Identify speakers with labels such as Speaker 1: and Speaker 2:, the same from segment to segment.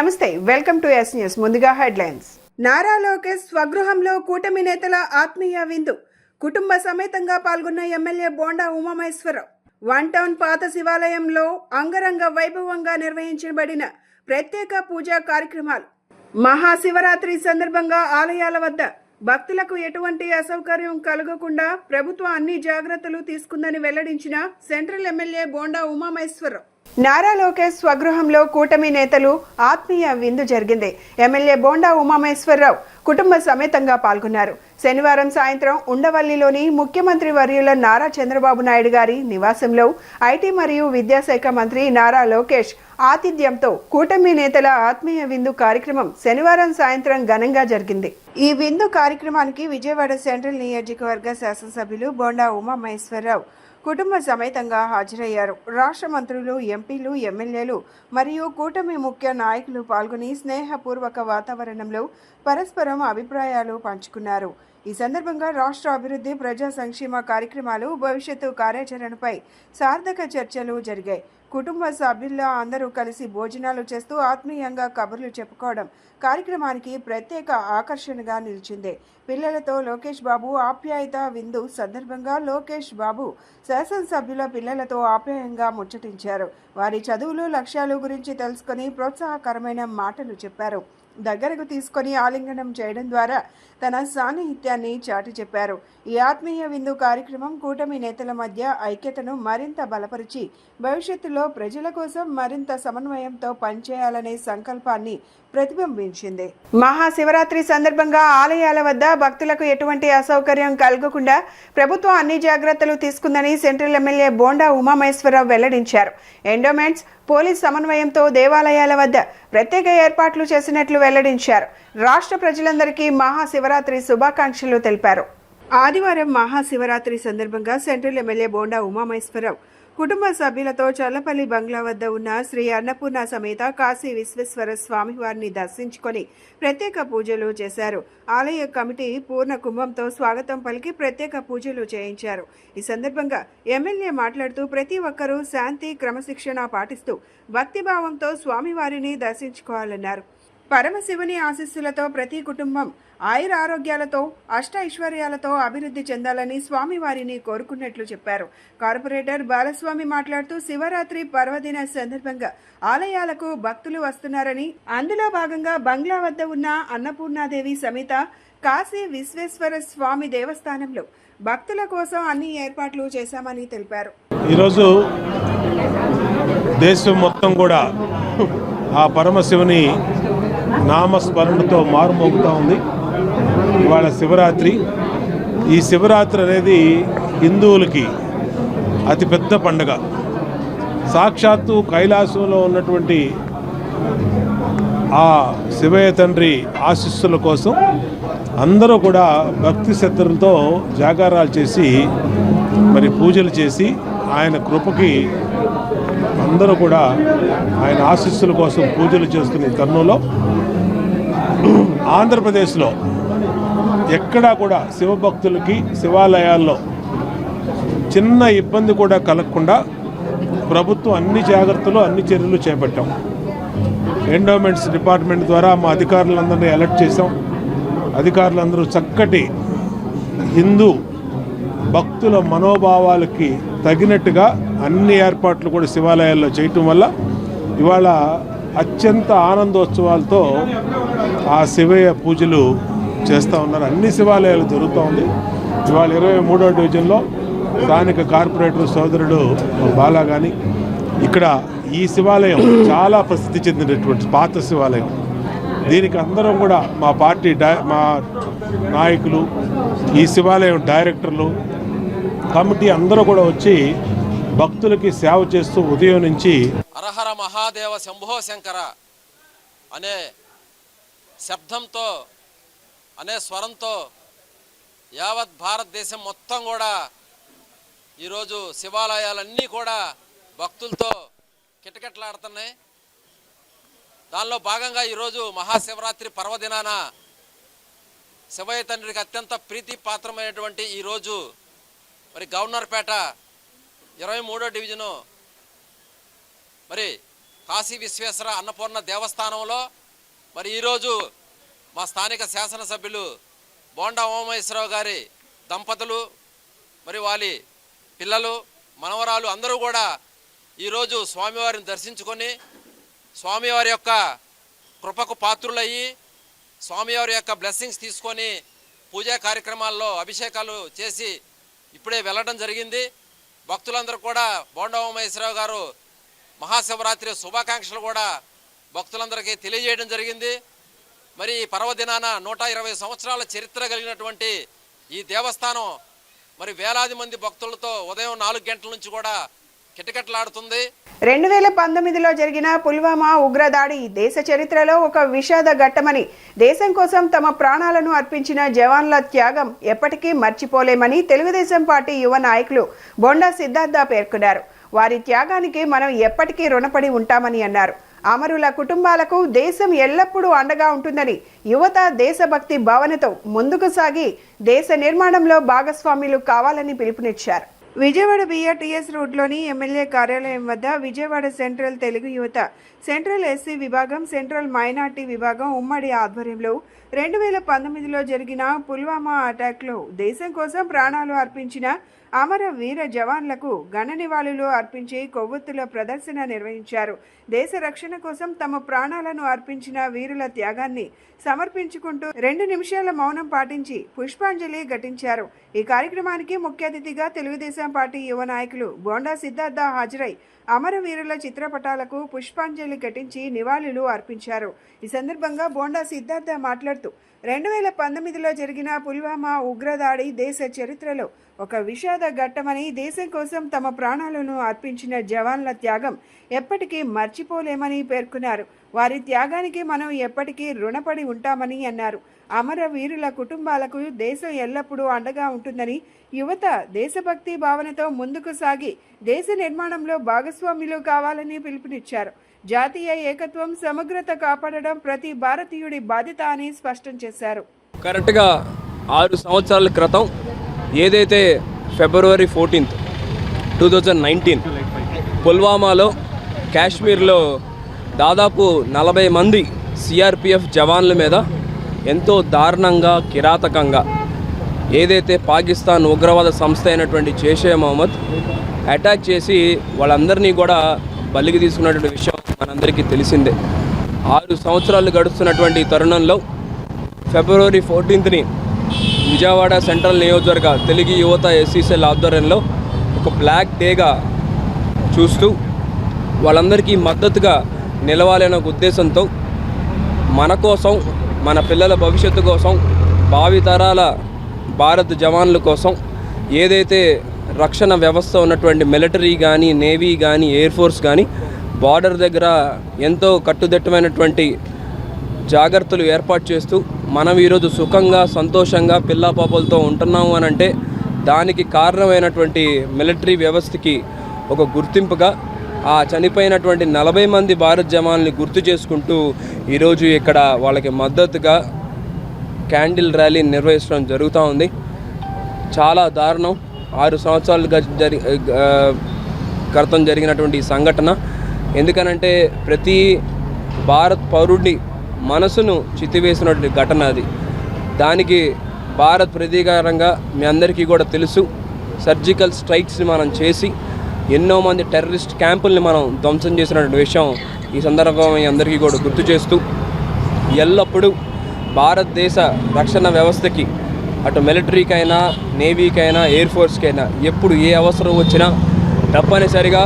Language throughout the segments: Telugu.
Speaker 1: నమస్తే, వెల్కమ్ టు ఎస్ న్యూస్. ముందుగా హెడ్లైన్స్. నారా లోకేష్ స్వగృహంలో కూటమి నేతల ఆత్మీయ విందు. కుటుంబ సమేతంగా పాల్గొన్న MLA Bonda Umamaheswara Rao. One town పాత శివాలయంలో అంగరంగ వైభవంగా నిర్వహించబడిన ప్రత్యేక పూజా కార్యక్రమాలు. మహాశివరాత్రి సందర్భంగా ఆలయాల వద్ద భక్తులకు ఎటువంటి అసౌకర్యం కలగకుండా ప్రభుత్వం అన్ని జాగ్రత్తలు తీసుకుందని వెల్లడించిన సెంట్రల్ ఎమ్మెల్యే బోండా ఉమామహేశ్వరరావు. నారా లోకేష్ స్వగృహంలో కూటమి నేతలు ఆత్మీయ విందు జరిగింది. ఎమ్మెల్యే బోండా ఉమామహేశ్వరరావు కుటుంబ సమేతంగా పాల్గొన్నారు. శనివారం సాయంత్రం ఉండవల్లిలోని ముఖ్యమంత్రి వర్యుల నారా చంద్రబాబు నాయుడు గారి నివాసంలో ఐటీ మరియు విద్యాశాఖ మంత్రి నారా లోకేష్ ఆతిథ్యంతో కూటమి నేతల ఆత్మీయ విందు కార్యక్రమం శనివారం సాయంత్రం ఘనంగా జరిగింది. ఈ విందు కార్యక్రమానికి విజయవాడ సెంట్రల్ నియోజకవర్గ శాసనసభ్యులు బోండా ఉమామహేశ్వరరావు కుటుంబ సమేతంగా హాజరయ్యారు. రాష్ట్ర మంత్రులు, ఎంపీలు, ఎమ్మెల్యేలు మరియు కూటమి ముఖ్య నాయకులు పాల్గొని స్నేహపూర్వక వాతావరణంలో పరస్పరం అభిప్రాయాలు పంచుకున్నారు. ఈ సందర్భంగా రాష్ట్ర అభివృద్ధి, ప్రజా సంక్షేమ కార్యక్రమాలు, భవిష్యత్తు కార్యాచరణపై సార్థక చర్చలు జరిగాయి. కుటుంబ సభ్యుల్లో అందరూ కలిసి భోజనాలు చేస్తూ ఆత్మీయంగా కబుర్లు చెప్పుకోవడం కార్యక్రమానికి ప్రత్యేక ఆకర్షణగా నిలిచింది. పిల్లలతో లోకేష్ బాబు ఆప్యాయత విందు సందర్భంగా లోకేష్ బాబు శాసనసభ్యుల పిల్లలతో ఆప్యాయంగా ముచ్చటించారు. వారి చదువులు, లక్ష్యాలు గురించి తెలుసుకొని ప్రోత్సాహకరమైన మాటలు చెప్పారు. దగ్గరకు తీసుకొని ఆలింగనం చేయడం ద్వారా తన సాన్నిహిత్యాన్ని చాటి చెప్పారు. ఈ ఆత్మీయ విందు కార్యక్రమం కూటమి నేతల మధ్య ఐక్యతను మరింత బలపరిచి భవిష్యత్తులో ప్రజల కోసం మరింత సమన్వయంతో పనిచేయాలనే సంకల్పాన్ని ప్రతిబింబించింది. మహాశివరాత్రి సందర్భంగా ఆలయాల వద్ద భక్తులకు ఎటువంటి అసౌకర్యం కలగకుండా ప్రభుత్వం అన్ని జాగ్రత్తలు తీసుకుందని సెంట్రల్ ఎమ్మెల్యే బోండా ఉమామహేశ్వరరావు వెల్లడించారు. ఎండోమెంట్స్, పోలీస్ సమన్వయంతో దేవాలయాల వద్ద ప్రత్యేక ఏర్పాట్లు చేసినట్లు వెల్లడించారు. రాష్ట్ర ప్రజలందరికీ మహాశివరాత్రి శుభాకాంక్షలు తెలిపారు. ఆదివారం మహాశివరాత్రి సందర్భంగా సెంట్రల్ ఎమ్మెల్యే బోండా ఉమామహేశ్వరరావు కుటుంబ సభ్యులతో చల్లపల్లి బంగ్లా వద్ద ఉన్న శ్రీ అన్నపూర్ణ సమేత కాశీ విశ్వేశ్వర స్వామి వారిని దర్శించుకొని ప్రత్యేక పూజలు చేశారు. ఆలయ కమిటీ పూర్ణ కుంభంతో స్వాగతం పలికి ప్రత్యేక పూజలు చేయించారు. ఈ సందర్భంగా ఎమ్మెల్యే మాట్లాడుతూ ప్రతి ఒక్కరూ శాంతి, క్రమశిక్షణ పాటిస్తూ భక్తిభావంతో స్వామివారిని దర్శించుకోవాలన్నారు. పరమశివుని ఆశీస్సులతో ప్రతి కుటుంబం ఆయుర ఆరోగ్యాలతో, అష్ట ఐశ్వర్యాలతో అభివృద్ధి చెందాలని స్వామివారిని కోరుకున్నట్లు చెప్పారు. కార్పొరేటర్ బాలస్వామి మాట్లాడుతూ శివరాత్రి పర్వదిన సందర్భంగా ఆలయాలకు భక్తులు వస్తున్నారని, అందులో భాగంగా బంగ్లా వద్ద ఉన్న అన్నపూర్ణాదేవి సమేత కాశీ విశ్వేశ్వర స్వామి దేవస్థానంలో భక్తుల కోసం అన్ని ఏర్పాట్లు చేశామని తెలిపారు.
Speaker 2: ఈరోజు దేశం మొత్తం కూడా ఆ పరమశివుని నామస్మరణతో మారుమోగుతూ ఉంది. ఇవాళ శివరాత్రి. ఈ శివరాత్రి అనేది హిందువులకి అతిపెద్ద పండుగ. సాక్షాత్తు కైలాసంలో ఉన్నటువంటి ఆ శివయ్య తండ్రి ఆశీస్సుల కోసం అందరూ కూడా భక్తి శ్రద్ధలతో జాగారాలు చేసి మరి పూజలు చేసి ఆయన కృపకి అందరూ కూడా ఆయన ఆశీస్సుల కోసం పూజలు చేస్తున్న తరుణంలో ఆంధ్రప్రదేశ్లో ఎక్కడా కూడా శివభక్తులకి శివాలయాల్లో చిన్న ఇబ్బంది కూడా కలగకుండా ప్రభుత్వం అన్ని జాగ్రత్తలు, అన్ని చర్యలు చేపట్టాం. ఎండోమెంట్స్ డిపార్ట్మెంట్ ద్వారా మా అధికారులందరినీ అలర్ట్ చేసాం. అధికారులందరూ చక్కటి హిందూ భక్తుల మనోభావాలకి తగినట్టుగా అన్ని ఏర్పాట్లు కూడా శివాలయాల్లో చేయటం వల్ల ఇవాళ అత్యంత ఆనందోత్సవాలతో ఆ శివయ్య పూజలు చేస్తూ ఉన్నారు. అన్ని శివాలయాలు జరుగుతూ ఉంది. ఇవాళ 23వ డివిజన్లో స్థానిక కార్పొరేటర్ సోదరుడు బాలా కానీ ఇక్కడ ఈ శివాలయం చాలా ప్రసిద్ధి చెందినటువంటి పాత శివాలయం. దీనికి అందరం కూడా మా పార్టీ మా నాయకులు, ఈ శివాలయం డైరెక్టర్లు, కమిటీ అందరూ కూడా వచ్చి భక్తులకి సేవ చేస్తూ ఉదయం నుంచి
Speaker 3: హరహర మహాదేవ శంభో శంకర అనే శబ్దంతో, అనే స్వరంతో యావత్ భారతదేశం మొత్తం కూడా ఈరోజు శివాలయాలన్నీ కూడా భక్తులతో కిటకిటలాడుతున్నాయి. దానిలో భాగంగా ఈరోజు మహాశివరాత్రి పర్వదినాన శివయ్య తండ్రికి అత్యంత ప్రీతి పాత్రమైనటువంటి ఈరోజు మరి గవర్నర్పేట 23వ డివిజను మరి కాశీ విశ్వేశ్వర అన్నపూర్ణ దేవస్థానంలో మరి ఈరోజు మా స్థానిక శాసనసభ్యులు బోండా ఉమామహేశ్వరరావు గారి దంపతులు మరి వాళ్ళ పిల్లలు మనవరాలు అందరూ కూడా ఈరోజు స్వామివారిని దర్శించుకొని స్వామివారి యొక్క కృపకు పాత్రులయ్యి స్వామివారి యొక్క బ్లెస్సింగ్స్ తీసుకొని పూజా కార్యక్రమాల్లో అభిషేకాలు చేసి ఇప్పుడే వెళ్ళడం జరిగింది. భక్తులందరూ కూడా బోండా ఉమామహేశ్వరరావు గారు మహాశివరాత్రి శుభాకాంక్షలు కూడా భక్తులందరికీ తెలియజేయడం జరిగింది. మరి ఈ పర్వదినాన 120 సంవత్సరాల చరిత్ర కలిగినటువంటి ఈ దేవస్థానం మరి వేలాది మంది భక్తులతో ఉదయం 4 గంటల నుంచి కూడా కిటకిటలాడుతుంది.
Speaker 1: 2019లో జరిగిన పుల్వామా ఉగ్రదాడి దేశ చరిత్రలో ఒక విషాద ఘట్టమని, దేశం కోసం తమ ప్రాణాలను అర్పించిన జవాన్ల త్యాగం ఎప్పటికీ మర్చిపోలేమని తెలుగుదేశం పార్టీ యువ నాయకులు బొండా సిద్ధార్థ పేర్కొన్నారు. వారి త్యాగానికి మనం ఎప్పటికీ రుణపడి ఉంటామని అన్నారు. అమరుల కుటుంబాలకు దేశం ఎల్లప్పుడూ అండగా ఉంటుందని, యువత దేశభక్తి భావనతో ముందుకు సాగి దేశ నిర్మాణంలో భాగస్వాములు కావాలని పిలుపునిచ్చారు. విజయవాడ BRTS రోడ్లోని ఎమ్మెల్యే కార్యాలయం వద్ద విజయవాడ సెంట్రల్ తెలుగు యువత, సెంట్రల్ SC విభాగం, సెంట్రల్ మైనార్టీ విభాగం ఉమ్మడి ఆధ్వర్యంలో 2019లో జరిగిన పుల్వామా అటాక్లో దేశం కోసం ప్రాణాలు అర్పించిన అమర వీర జవాన్లకు ఘన నివాళులు అర్పించి కొవ్వొత్తుల ప్రదర్శన నిర్వహించారు. దేశ రక్షణ కోసం తమ ప్రాణాలను అర్పించిన వీరుల త్యాగాన్ని సమర్పించుకుంటూ 2 నిమిషాల మౌనం పాటించి పుష్పాంజలి ఘటించారు. ఈ కార్యక్రమానికి ముఖ్య అతిథిగా తెలుగుదేశం పార్టీ యువ నాయకులు బోండా సిద్ధార్థ హాజరై అమరవీరుల చిత్రపటాలకు పుష్పాంజలి ఘటించి నివాళులు అర్పించారు. ఈ సందర్భంగా బోండా సిద్ధార్థ మాట్లాడుతూ 2019లో జరిగిన పుల్వామా ఉగ్రదాడి దేశ చరిత్రలో ఒక విషాద ఘట్టమని, దేశం కోసం తమ ప్రాణాలను అర్పించిన జవాన్ల త్యాగం ఎప్పటికీ మర్చిపోలేమని పేర్కొన్నారు. వారి త్యాగానికి మనం ఎప్పటికీ రుణపడి ఉంటామని అన్నారు. అమరవీరుల కుటుంబాలకు దేశం ఎల్లప్పుడూ అండగా ఉంటుందని, యువత దేశభక్తి భావనతో ముందుకు సాగి దేశ నిర్మాణంలో భాగస్వాములు కావాలని పిలుపునిచ్చారు. జాతీయ ఏకత్వం, సమగ్రత కాపాడడం ప్రతి భారతీయుడి బాధ్యత అని స్పష్టం చేశారు.
Speaker 4: కరెక్ట్గా 6 సంవత్సరాల క్రితం ఏదైతే ఫిబ్రవరి 14, 2019 పుల్వామాలో కాశ్మీర్లో దాదాపు 40 మంది CRPF జవాన్ల మీద ఎంతో దారుణంగా, కిరాతకంగా ఏదైతే పాకిస్తాన్ ఉగ్రవాద సంస్థ అయినటువంటి జైషే మహమ్మద్ అటాక్ చేసి వాళ్ళందరినీ కూడా బలికి తీసుకున్నటువంటి విషయం మనందరికీ తెలిసిందే. 6 సంవత్సరాలు గడుస్తున్నటువంటి తరుణంలో ఫిబ్రవరి 14ని విజయవాడ సెంట్రల్ నియోజకవర్గ తెలుగు యువత SCCL ఆధ్వర్యంలో ఒక బ్లాక్ డేగా చూస్తూ వాళ్ళందరికీ మద్దతుగా నిలవాలనే ఒక ఉద్దేశంతో మన కోసం, మన పిల్లల భవిష్యత్తు కోసం, భావితరాల భారత జవాన్ల కోసం ఏదైతే రక్షణ వ్యవస్థ ఉన్నటువంటి మిలిటరీ కానీ, నేవీ కానీ, ఎయిర్ ఫోర్స్ కానీ బార్డర్ దగ్గర ఎంతో కట్టుదిట్టమైనటువంటి జాగ్రత్తలు ఏర్పాటు చేస్తూ మనం ఈరోజు సుఖంగా, సంతోషంగా పిల్లాపాపలతో ఉంటున్నాము అని అంటే దానికి కారణమైనటువంటి మిలిటరీ వ్యవస్థకి ఒక గుర్తింపుగా ఆ చనిపోయినటువంటి 40 మంది భారత జవాన్లని గుర్తు చేసుకుంటూ ఈరోజు ఇక్కడ వాళ్ళకి మద్దతుగా క్యాండిల్ ర్యాలీ నిర్వహించడం జరుగుతూ ఉంది. చాలా దారుణం. 6 సంవత్సరాలుగా క్రితం జరిగినటువంటి ఈ సంఘటన. ఎందుకనంటే ప్రతి భారత్ పౌరుడి మనసును చితివేసినటువంటి ఘటన అది. దానికి భారత్ ప్రతీకారంగా మీ అందరికీ కూడా తెలుసు, సర్జికల్ స్ట్రైక్స్ని మనం చేసి ఎన్నో మంది టెర్రరిస్ట్ క్యాంపుల్ని మనం ధ్వంసం చేసినటువంటి విషయం ఈ సందర్భంగా మీ అందరికీ కూడా గుర్తు చేస్తూ ఎల్లప్పుడూ భారతదేశ రక్షణ వ్యవస్థకి అటు మిలిటరీకైనా, నేవీకైనా, ఎయిర్ ఫోర్స్కైనా ఎప్పుడు ఏ అవసరం వచ్చినా తప్పనిసరిగా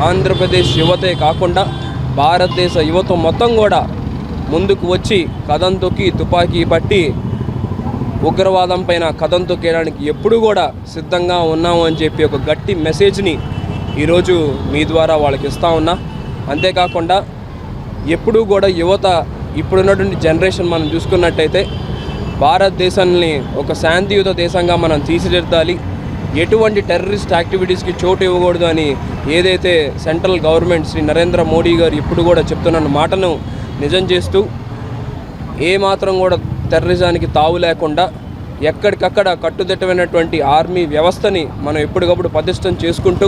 Speaker 4: ఆంధ్రప్రదేశ్ యువతే కాకుండా భారతదేశ యువత మొత్తం కూడా ముందుకు వచ్చి కదం తొక్కి, తుపాకీ పట్టి ఉగ్రవాదం పైన కదం తొక్కేయడానికి ఎప్పుడు కూడా సిద్ధంగా ఉన్నాము అని చెప్పి ఒక గట్టి మెసేజ్ని ఈరోజు మీ ద్వారా వాళ్ళకి ఇస్తూ ఉన్నా. అంతేకాకుండా ఎప్పుడూ కూడా యువత ఇప్పుడున్నటువంటి జనరేషన్ మనం చూసుకున్నట్టయితే భారతదేశాన్ని ఒక శాంతియుత దేశంగా మనం తీర్చిదిద్దాలి, ఎటువంటి టెర్రరిస్ట్ యాక్టివిటీస్కి చోటు ఇవ్వకూడదు అని ఏదైతే సెంట్రల్ గవర్నమెంట్ శ్రీ నరేంద్ర మోడీ గారు ఇప్పుడు కూడా చెప్తున్న మాటను నిజం చేస్తూ ఏమాత్రం కూడా టెర్రరిజానికి తావు లేకుండా ఎక్కడికక్కడ కట్టుదిట్టమైనటువంటి ఆర్మీ వ్యవస్థని మనం ఎప్పటికప్పుడు పటిష్టం చేసుకుంటూ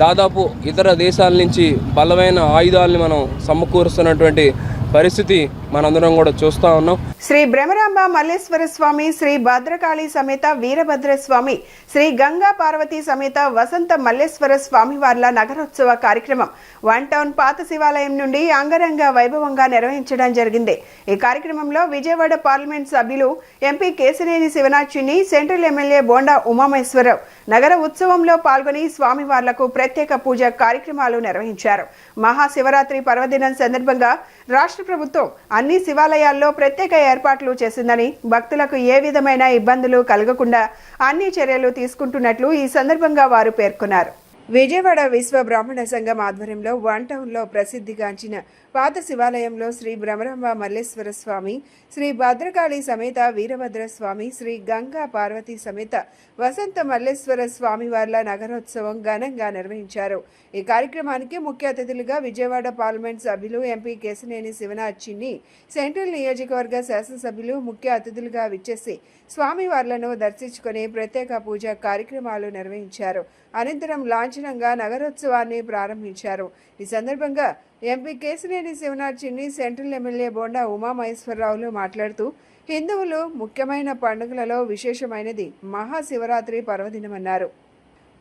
Speaker 4: దాదాపు ఇతర దేశాల నుంచి బలమైన ఆయుధాలని మనం సమకూరుస్తున్నటువంటి పరిస్థితి మనందరం కూడా చూస్తూ ఉన్నాం.
Speaker 1: శ్రీ బ్రహ్మరాంబ మల్లేశ్వర స్వామి, శ్రీ భద్రకాళి సమేత వీరభద్ర స్వామి, శ్రీ గంగా పార్వతి సమేత వసంత మల్లేశ్వర స్వామి వార్ల నగరోత్సవ కార్యక్రమం 1 టౌన్ పాత శివాలయం నుండి అంగరంగ వైభవంగా నిర్వహించడం జరిగింది. ఈ కార్యక్రమంలో విజయవాడ పార్లమెంట్ సభ్యులు ఎంపీ కేశినేని శివనాథ్ని, సెంట్రల్ ఎమ్మెల్యే బోండా ఉమామహేశ్వరరావు నగర ఉత్సవంలో పాల్గొని స్వామివార్లకు ప్రత్యేక పూజ కార్యక్రమాలు నిర్వహించారు. మహాశివరాత్రి పర్వదినం సందర్భంగా రాష్ట్ర ప్రభుత్వం అన్ని శివాలయాల్లో ప్రత్యేక ఏర్పాట్లు చేసిందని, భక్తులకు ఏ విధమైన ఇబ్బందులు కలగకుండా అన్ని చర్యలు తీసుకుంటున్నట్లు ఈ సందర్భంగా వారు పేర్కొన్నారు. విజయవాడ విశ్వ బ్రాహ్మణ సంఘం ఆధ్వర్యంలో 1 టౌన్లో ప్రసిద్ధిగాంచిన పాత శివాలయంలో శ్రీ బ్రహ్మరాంబ మల్లేశ్వర స్వామి, శ్రీ భద్రకాళి సమేత వీరభద్ర స్వామి, శ్రీ గంగా పార్వతి సమేత వసంత మల్లేశ్వర స్వామి వార్ల నగరోత్సవం ఘనంగా నిర్వహించారు. ఈ కార్యక్రమానికి ముఖ్య అతిథులుగా విజయవాడ పార్లమెంట్ సభ్యులు ఎంపీ కేశినేని శివనాథ్ని, సెంట్రల్ నియోజకవర్గ శాసనసభ్యులు ముఖ్య అతిథులుగా విచ్చేసి స్వామివార్లను దర్శించుకుని ప్రత్యేక పూజా కార్యక్రమాలు నిర్వహించారు. అనంతరం లాంఛనంగా నగరోత్సవాన్ని ప్రారంభించారు. ఈ సందర్భంగా ఎంపీ కేశినేని శివనాథ్ని, సెంట్రల్ ఎమ్మెల్యే బోండా ఉమామహేశ్వరరావులు మాట్లాడుతూ హిందువులు ముఖ్యమైన పండుగలలో విశేషమైనది మహాశివరాత్రి పర్వదినమన్నారు.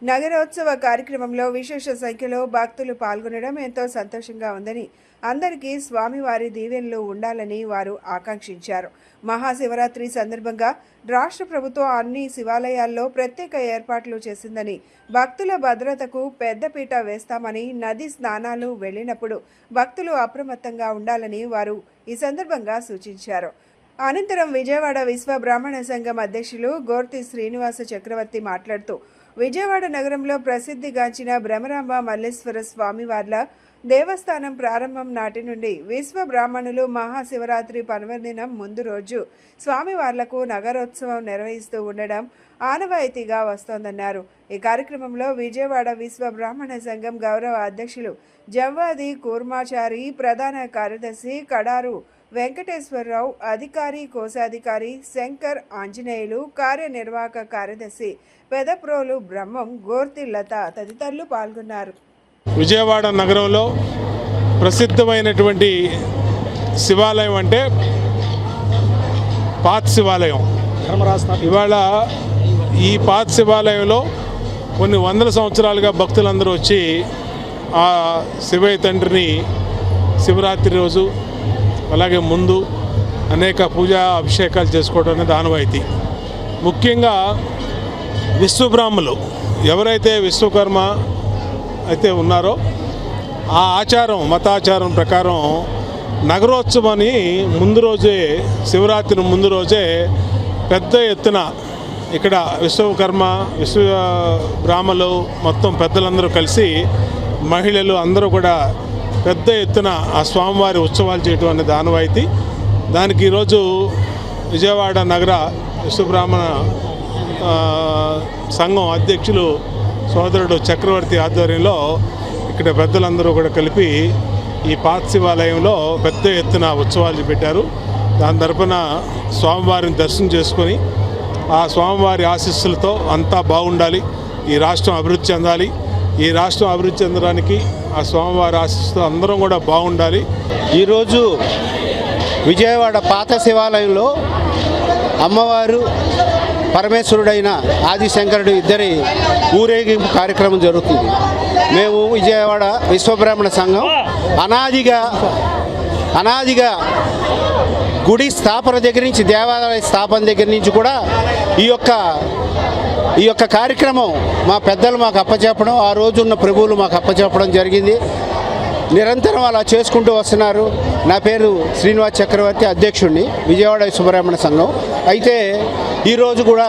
Speaker 1: నగరోత్సవ కార్యక్రమంలో విశేష సంఖ్యలో భక్తులు పాల్గొనడం ఎంతో సంతోషంగా ఉందని, అందరికీ స్వామివారి దీవెనలు ఉండాలని వారు ఆకాంక్షించారు. మహాశివరాత్రి సందర్భంగా రాష్ట్ర ప్రభుత్వం అన్ని శివాలయాల్లో ప్రత్యేక ఏర్పాట్లు చేసిందని, భక్తుల భద్రతకు పెద్దపీట వేస్తామని, నది స్నానాలు వెళ్లినప్పుడు భక్తులు అప్రమత్తంగా ఉండాలని వారు ఈ సందర్భంగా సూచించారు. అనంతరం విజయవాడ విశ్వ బ్రాహ్మణ సంఘం అధ్యక్షులు గోర్తి శ్రీనివాస చక్రవర్తి మాట్లాడుతూ, విజయవాడ నగరంలో ప్రసిద్ధిగాంచిన బ్రహ్మరాంబ మల్లేశ్వర స్వామివార్ల దేవస్థానం ప్రారంభం నాటి నుండి విశ్వ బ్రాహ్మణులు మహాశివరాత్రి పర్వదినం ముందు రోజు స్వామివార్లకు నగరోత్సవం నిర్వహిస్తూ ఉండడం ఆనవాయితీగా వస్తోందన్నారు. ఈ కార్యక్రమంలో విజయవాడ విశ్వ బ్రాహ్మణ సంఘం గౌరవ అధ్యక్షులు జవ్వాది కూర్మాచారి, ప్రధాన కార్యదర్శి కడారు వెంకటేశ్వరరావు, అధికారి కోశాధికారి శంకర్ ఆంజనేయులు, కార్యనిర్వాహక కార్యదర్శి పెదప్రోలు బ్రహ్మం, గోర్తి లత తదితరులు పాల్గొన్నారు.
Speaker 2: విజయవాడ నగరంలో ప్రసిద్ధమైనటువంటి శివాలయం అంటే పాత శివాలయం. ఇవాళ ఈ పాత శివాలయంలో కొన్ని వందల సంవత్సరాలుగా భక్తులందరూ వచ్చి ఆ శివయ్య తండ్రిని శివరాత్రి రోజు అలాగే ముందు అనేక పూజా అభిషేకాలు చేసుకోవడం అనేది ఆనవాయితీ. ముఖ్యంగా విశ్వబ్రాహ్మణులు ఎవరైతే విశ్వకర్మ అయితే ఉన్నారో ఆ ఆచారం, మతాచారం ప్రకారం నగరోత్సవాన్ని ముందు రోజే, శివరాత్రి ముందు రోజే పెద్ద ఎత్తున ఇక్కడ విశ్వకర్మ, విశ్వ బ్రాహ్మణులు మొత్తం పెద్దలందరూ కలిసి, మహిళలు అందరూ కూడా పెద్ద ఎత్తున ఆ స్వామివారి ఉత్సవాలు చేయడం అనేది ఆనవాయితీ. దానికి ఈరోజు విజయవాడ నగర విశ్వబ్రాహ్మణ సంఘం అధ్యక్షులు సోదరుడు చక్రవర్తి ఆధ్వర్యంలో ఇక్కడ పెద్దలందరూ కూడా కలిపి ఈ పాత శివాలయంలో పెద్ద ఎత్తున ఉత్సవాలు పెట్టారు. దాని తరపున స్వామివారిని దర్శనం చేసుకొని ఆ స్వామివారి ఆశీస్సులతో అంతా బాగుండాలి, ఈ రాష్ట్రం అభివృద్ధి చెందాలి, ఈ రాష్ట్రం అభివృద్ధి చెందడానికి ఆ స్వామివారి ఆశీస్సుతో అందరం కూడా బాగుండాలి.
Speaker 5: ఈరోజు విజయవాడ పాత శివాలయంలో అమ్మవారు, పరమేశ్వరుడైన ఆదిశంకరుడు ఇద్దరి ఊరేగింపు కార్యక్రమం జరుగుతుంది. మేము విజయవాడ విశ్వబ్రాహ్మణ సంఘం అనాదిగా గుడి స్థాపన దగ్గర నుంచి, దేవాలయ స్థాపన దగ్గర నుంచి కూడా ఈ యొక్క కార్యక్రమం మా పెద్దలు మాకు అప్పచెప్పడం, ఆ రోజు ఉన్న ప్రభువులు మాకు అప్పచెప్పడం జరిగింది. నిరంతరం అలా చేసుకుంటూ వస్తున్నారు. నా పేరు శ్రీనివాస్ చక్రవర్తి, అధ్యక్షుడిని విజయవాడ విశ్వబ్రాహ్మణ సంఘం. అయితే ఈరోజు కూడా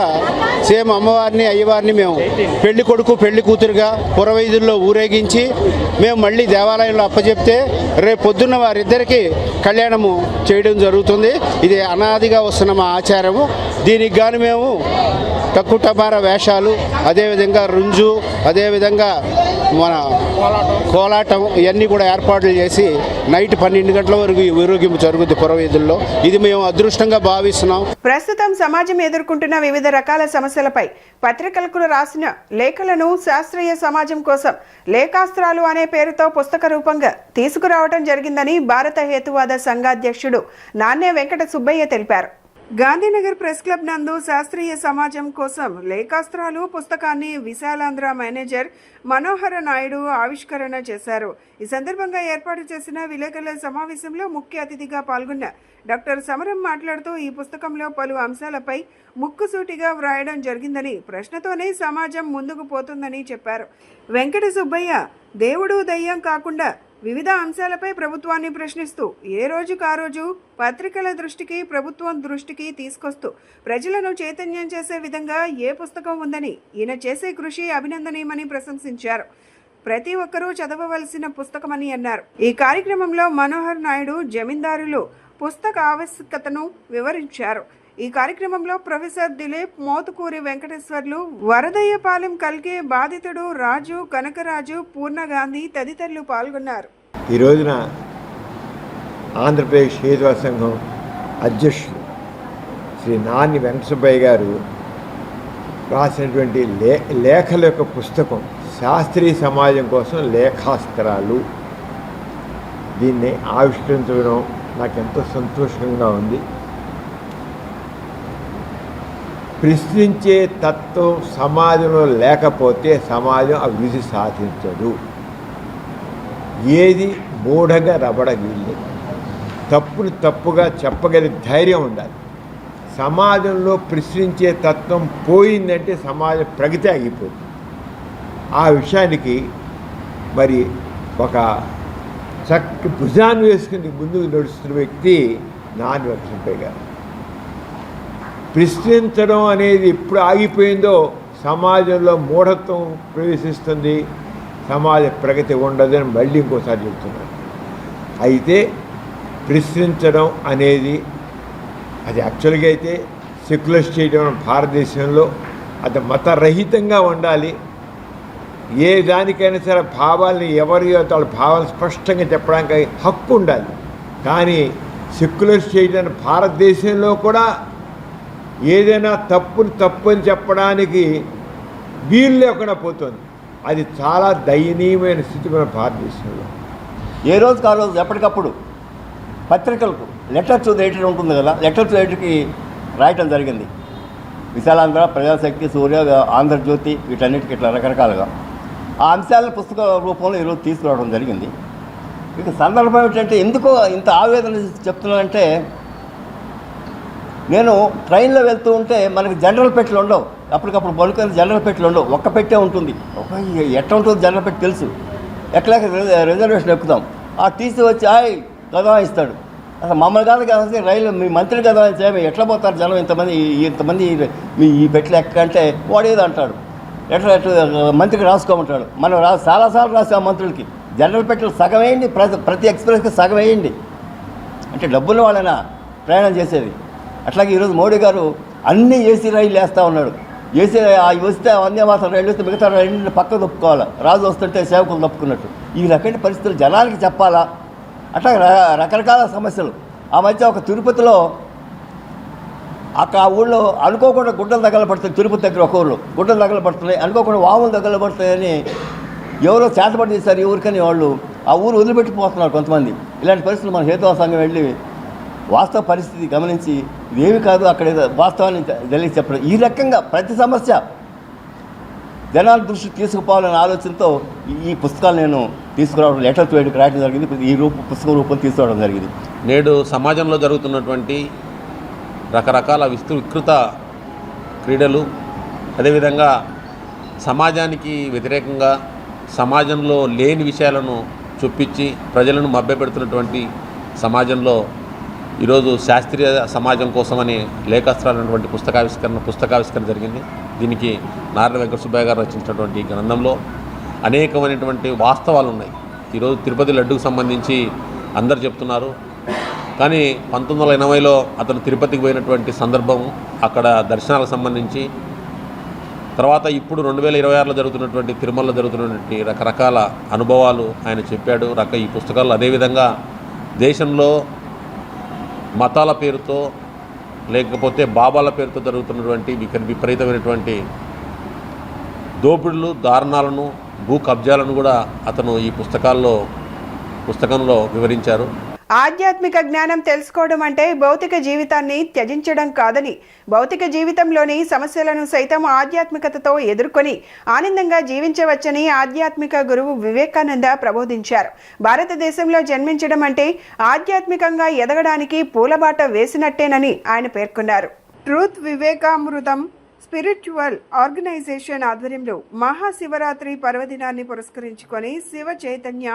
Speaker 5: సేమ్ అమ్మవారిని, అయ్యవారిని మేము పెళ్లి కొడుకు, పెళ్లి కూతురుగా పురవైదుల్లో ఊరేగించి మేము మళ్ళీ దేవాలయంలో అప్పచెప్తే రేపు పొద్దున్న వారిద్దరికీ కళ్యాణము చేయడం జరుగుతుంది. ఇది అనాదిగా వస్తున్న మా ఆచారము. దీనికి గాను మేము టక్కుటమార వేషాలు, అదేవిధంగా రుంజు, అదేవిధంగా మన కోలాటం ఇవన్నీ కూడా ఏర్పాట్లు చేసి నైట్ 12 గంటల వరకు ఈ ఊరేగింపు జరుగుతుంది పురవీధుల్లో. ఇది మేము అదృష్టంగా భావిస్తున్నాం.
Speaker 1: ప్రస్తుతం సమాజం ఎదుర్కొంటున్న వివిధ రకాల సమస్యలపై పత్రికలకు రాసిన లేఖలను శాస్త్రీయ సమాజం కోసం లేఖాస్త్రాలు అనే పేరుతో పుస్తక రూపంగా తీసుకురావడం జరిగిందని భారత హేతువాద సంఘాధ్యక్షుడు నాన్నే వెంకట సుబ్బయ్య తెలిపారు. గాంధీనగర్ ప్రెస్ క్లబ్ నందు శాస్త్రీయ సమాజం కోసం లేఖాస్త్రాలు పుస్తకాన్ని విశాలాంధ్ర మేనేజర్ మనోహర నాయుడు ఆవిష్కరణ చేశారు. ఈ సందర్భంగా ఏర్పాటు చేసిన విలేకరుల సమావేశంలో ముఖ్య అతిథిగా పాల్గొన్న డాక్టర్ సమరం మాట్లాడుతూ ఈ పుస్తకంలో పలు అంశాలపై ముక్కుసూటిగా వ్రాయడం జరిగిందని, ప్రశ్నతోనే సమాజం ముందుకు పోతుందని చెప్పారు. వెంకట సుబ్బయ్య దేవుడు దయ్యం కాకుండా వివిధ అంశాలపై ప్రభుత్వాన్ని ప్రశ్నిస్తూ ఏ రోజుకు ఆ రోజు పత్రికల దృష్టికి ప్రభుత్వం దృష్టికి తీసుకొస్తూ ప్రజలను చైతన్యం చేసే విధంగా ఏ పుస్తకం ఉందని ఈయన చేసే కృషి అభినందనీయమని ప్రశంసించారు. ప్రతి ఒక్కరూ చదవవలసిన పుస్తకమని అన్నారు. ఈ కార్యక్రమంలో మనోహర్ నాయుడు జమీందారులు పుస్తక ఆవశ్యకతను వివరించారు. ఈ కార్యక్రమంలో ప్రొఫెసర్ దిలీప్, మోతుకూరి వెంకటేశ్వర్లు, వరదయ్యపాలెం కల్కే బాధితుడు రాజు, కనకరాజు, పూర్ణగాంధీ తదితరులు పాల్గొన్నారు.
Speaker 6: ఈ రోజున ఆంధ్రప్రదేశ్ హేతువాద సంఘం అధ్యక్షులు శ్రీ నాని వెంకటసుబ్బయ్య గారు రాసినటువంటి లేఖల యొక్క పుస్తకం శాస్త్రీయ సమాజం కోసం లేఖాస్త్రాలు, దీన్ని ఆవిష్కరించడం నాకు ఎంతో సంతోషంగా ఉంది. ప్రశ్నించే తత్వం సమాజంలో లేకపోతే సమాజం అభివృద్ధి సాధించదు. ఏది మూఢగా రబడగిల్లి తప్పును తప్పుగా చెప్పగలిగే ధైర్యం ఉండాలి. సమాజంలో ప్రశ్నించే తత్వం పోయిందంటే సమాజ ప్రగతి ఆగిపోతుంది. ఆ విషయానికి మరి ఒక చక్కటి భుజాన్ని వేసుకుని ముందుకు నడుస్తున్న వ్యక్తి నాని వెంకటసుబ్బయ్య గారు. ప్రశ్నించడం అనేది ఎప్పుడు ఆగిపోయిందో సమాజంలో మూఢత్వం ప్రవేశిస్తుంది, సమాజ ప్రగతి ఉండదని మళ్ళీ ఇంకోసారి చెప్తున్నాను. అయితే ప్రశ్నించడం అనేది అది యాక్చువల్గా అయితే సెక్యులర్ స్టేట్ భారతదేశంలో అది మతరహితంగా ఉండాలి. ఏ దానికైనా సరే భావాల్ని ఎవరి వాళ్ళ భావాలు స్పష్టంగా చెప్పడానికి హక్కు ఉండాలి. కానీ సెక్యులర్ స్టేట్ అని భారతదేశంలో కూడా ఏదైనా తప్పుని తప్పు అని చెప్పడానికి వీలు లేకుండా పోతుంది. అది చాలా దయనీయమైన స్థితి మన భారతదేశంలో.
Speaker 7: ఏ రోజుకి ఆ రోజు ఎప్పటికప్పుడు పత్రికలకు లెటర్ టు ఎడిటర్ ఉంటుంది కదా, లెటర్ టు ఎడిటర్కి రాయటం జరిగింది. విశాలాంధ్ర, ప్రజాశక్తి, సూర్య, ఆంధ్రజ్యోతి వీటన్నిటికీ ఇట్లా రకరకాలుగా ఆ అంశాలను పుస్తక రూపంలో ఈరోజు తీసుకురావడం జరిగింది. ఇక సందర్భం ఏంటంటే ఎందుకో ఇంత ఆవేదన చెప్తున్నానంటే, నేను ట్రైన్లో వెళ్తూ ఉంటే మనకి జనరల్ పెట్టెలు ఉండవు, అప్పటికప్పుడు బలుకొని జనరల్ పెట్టెలు ఉండవు, ఒక్క పెట్టే ఉంటుంది. ఎట్లా ఉంటుంది జనరల్ పెట్టి తెలుసు, ఎక్కలేక రిజర్వేషన్ ఎక్కుతాం. ఆ టీసీ వచ్చి గదా ఇస్తాడు. అసలు మమ్మల్ని కాదు రైలు మీ మంత్రి గదా చేయమే ఎట్లా పోతారు జనం ఇంతమంది మీ ఈ పెట్టెలు ఎక్కంటే వాడేది అంటాడు. ఎట్లా మంత్రికి రాసుకోమంటాడు. మనం చాలాసార్లు రాసాం మంత్రులకి జనరల్ పెట్టెలు సగం వేయండి, ప్రతి ఎక్స్ప్రెస్కి సగం వేయండి. అంటే డబ్బున్న వాళ్ళైనా ప్రయాణం చేసేది. అట్లాగే ఈరోజు మోడీ గారు అన్నీ ఏసీ రైళ్ళు వేస్తూ ఉన్నాడు. ఏసీ వస్తే వందే మాత్రం రైళ్ళు వస్తే మిగతా రైళ్ళు పక్క తప్పుకోవాలా, రాజు వస్తుంటే సేవకులు తప్పుకున్నట్టు. ఈ రకమైన పరిస్థితులు జనానికి చెప్పాలా? అట్లా రకరకాల సమస్యలు. ఆ మధ్య ఒక తిరుపతిలో ఆ ఊళ్ళో అనుకోకుండా గుడ్డలు తగలబడుతుంది. తిరుపతి దగ్గర ఒక ఊళ్ళో గుడ్డలు తగలబడుతున్నాయి, అనుకోకుండా వాములు తగలబడుతాయని ఎవరో చేతపడి చేశారు ఈ ఊరికని వాళ్ళు ఆ ఊరు వదిలిపెట్టిపోతున్నారు కొంతమంది. ఇలాంటి పరిస్థితులు మన హేతువాద సంఘం వెళ్ళి వాస్తవ పరిస్థితి గమనించి ఇదేమి కాదు అక్కడ వాస్తవాన్ని తెలియ చెప్పడం. ఈ రకంగా ప్రతి సమస్య జనాల దృష్టికి తీసుకుపోవాలనే ఆలోచనతో ఈ పుస్తకాలు నేను తీసుకురావడం, లెటర్ టు ఎడిటర్ రాయడం జరిగింది. ఈ పుస్తకం రూపం తీసుకురావడం జరిగింది.
Speaker 8: నేడు సమాజంలో జరుగుతున్నటువంటి రకరకాల వికృత క్రీడలు, అదేవిధంగా సమాజానికి వ్యతిరేకంగా సమాజంలో లేని విషయాలను చూపించి ప్రజలను మభ్యపెడుతున్నటువంటి సమాజంలో ఈరోజు శాస్త్రీయ సమాజం కోసమని లేఖాస్త్రాలైనటువంటి పుస్తకావిష్కరణ జరిగింది. దీనికి నారాయణ వెంకట సుబ్బయ్య గారు రచించినటువంటి గ్రంథంలో అనేకమైనటువంటి వాస్తవాలు ఉన్నాయి. ఈరోజు తిరుపతి లడ్డుకు సంబంధించి అందరు చెప్తున్నారు, కానీ 1980లో అతను తిరుపతికి పోయినటువంటి సందర్భం, అక్కడ దర్శనాలకు సంబంధించి తర్వాత ఇప్పుడు 2026లో జరుగుతున్నటువంటి తిరుమలలో జరుగుతున్నటువంటి రకరకాల అనుభవాలు ఆయన చెప్పాడు. ఈ పుస్తకాలు అదేవిధంగా దేశంలో మతాల పేరుతో లేకపోతే బాబాల పేరుతో జరుగుతున్నటువంటి విపరీతమైనటువంటి దోపిడులు, దారుణాలను, భూ కబ్జాలను కూడా అతను ఈ పుస్తకంలో వివరించారు.
Speaker 1: ఆధ్యాత్మిక జ్ఞానం తెలుసుకోవడం అంటే భౌతిక జీవితాన్ని త్యజించడం కాదని, భౌతిక జీవితంలోని సమస్యలను సైతం ఆధ్యాత్మికతతో ఎదుర్కొని ఆనందంగా జీవించవచ్చని ఆధ్యాత్మిక గురువు వివేకానంద ప్రబోధించారు. భారతదేశంలో జన్మించడం అంటే ఆధ్యాత్మికంగా ఎదగడానికి పూలబాట వేసినట్టేనని ఆయన పేర్కొన్నారు. ట్రూత్ వివేకామృతం స్పిరిచువల్ ఆర్గనైజేషన్ ఆధ్వర్యంలో మహాశివరాత్రి పర్వదినాన్ని పురస్కరించుకొని శివ చైతన్య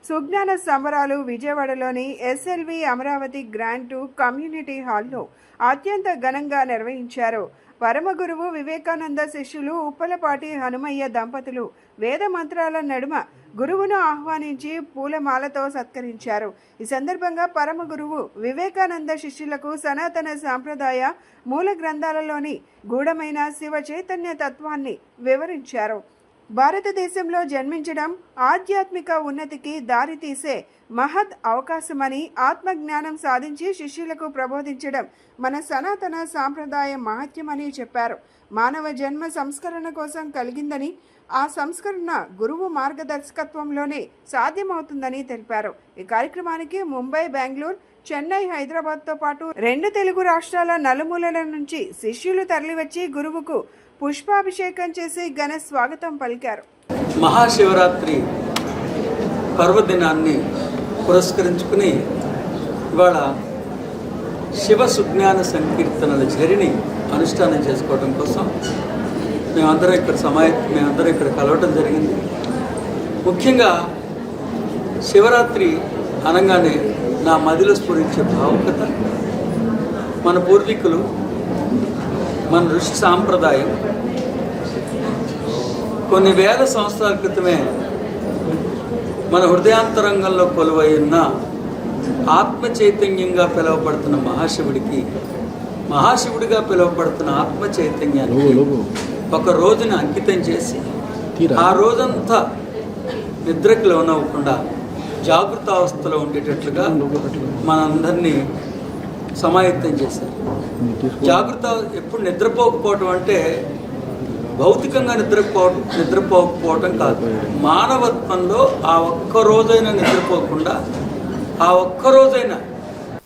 Speaker 1: సుజ్ఞాన సంబరాలు విజయవాడలోని ఎస్ఎల్వి అమరావతి గ్రాండ్ 2 కమ్యూనిటీ హాల్లో అత్యంత ఘనంగా నిర్వహించారు. పరమ గురువు వివేకానంద శిష్యులు ఉప్పలపాటి హనుమయ్య దంపతులు వేద మంత్రాల నడుమ గురువును ఆహ్వానించి పూలమాలతో సత్కరించారు. ఈ సందర్భంగా పరమ గురువు వివేకానంద శిష్యులకు సనాతన సాంప్రదాయ మూల గ్రంథాలలోని గూఢమైన శివ చైతన్య తత్వాన్ని వివరించారు. భారతదేశంలో జన్మించడం ఆధ్యాత్మిక ఉన్నతికి దారితీసే మహద్ అవకాశమని, ఆత్మజ్ఞానం సాధించి శిష్యులకు ప్రబోధించడం మన సనాతన సాంప్రదాయ మహత్యమని చెప్పారు. మానవ జన్మ సంస్కరణ కోసం కలిగిందని, ఆ సంస్కరణ గురువు మార్గదర్శకత్వంలోనే సాధ్యమవుతుందని తెలిపారు. ఈ కార్యక్రమానికి ముంబై, బెంగళూరు, చెన్నై, హైదరాబాద్తో పాటు 2 తెలుగు రాష్ట్రాల నలుమూలల నుంచి శిష్యులు తరలివచ్చి గురువుకు పుష్పాభిషేకం చేసి ఘన స్వాగతం పలికారు.
Speaker 9: మహాశివరాత్రి పర్వదినాన్ని పురస్కరించుకుని ఇవాళ శివ సుజ్ఞాన సంకీర్తనల చరిని అనుష్ఠానం చేసుకోవడం కోసం మేమందరం ఇక్కడ కలవటం జరిగింది. ముఖ్యంగా శివరాత్రి అనగానే నా మదిలో స్ఫురించే భావుకత, మన పూర్వీకులు, మన ఋషి సాంప్రదాయం కొన్ని వేల సంవత్సరాల క్రితమే మన హృదయాంతరంగంలో కొలువై ఉన్న ఆత్మ చైతన్యంగా పిలువబడుతున్న మహాశివుడిగా పిలువబడుతున్న ఆత్మ చైతన్యాన్ని ఒక రోజుని అంకితం చేసి ఆ రోజంతా నిద్రకి లోనవ్వకుండా జాగృత అవస్థలో ఉండేటట్లుగా మనందరినీ సమాయత్తం చేశారు. జాగృత ఎప్పుడు నిద్రపోకపోవటం అంటే భౌతికంగా నిద్రపోకపోవటం కాదు, మానవత్వంలో ఆ ఒక్క రోజైనా నిద్రపోకుండా ఆ ఒక్క రోజైనా.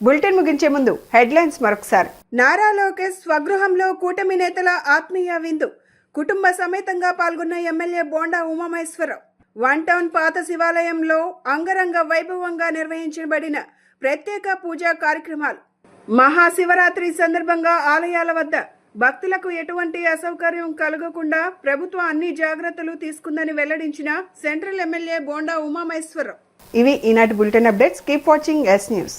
Speaker 1: బులెటిన్ ముగించే ముందు హెడ్లైన్స్ మరొకసారి. నారా లోకేష్ స్వగృహంలో కూటమి నేతల ఆత్మీయ విందు, కుటుంబ సమేతంగా పాల్గొన్న ఎమ్మెల్యే బోండా ఉమామహేశ్వరరావు. 1 టౌన్ పాత శివాలయంలో అంగరంగ వైభవంగా నిర్వహించబడిన ప్రత్యేక పూజా కార్యక్రమాలు. మహాశివరాత్రి సందర్భంగా ఆలయాల వద్ద భక్తులకు ఎటువంటి అసౌకర్యం కలగకుండా ప్రభుత్వం అన్ని జాగ్రత్తలు తీసుకుందని వెల్లడించిన సెంట్రల్ ఎమ్మెల్యే బోండా ఉమామహేశ్వరరావు. ఇవి ఈనాటి bulletin updates. Keep watching yes news.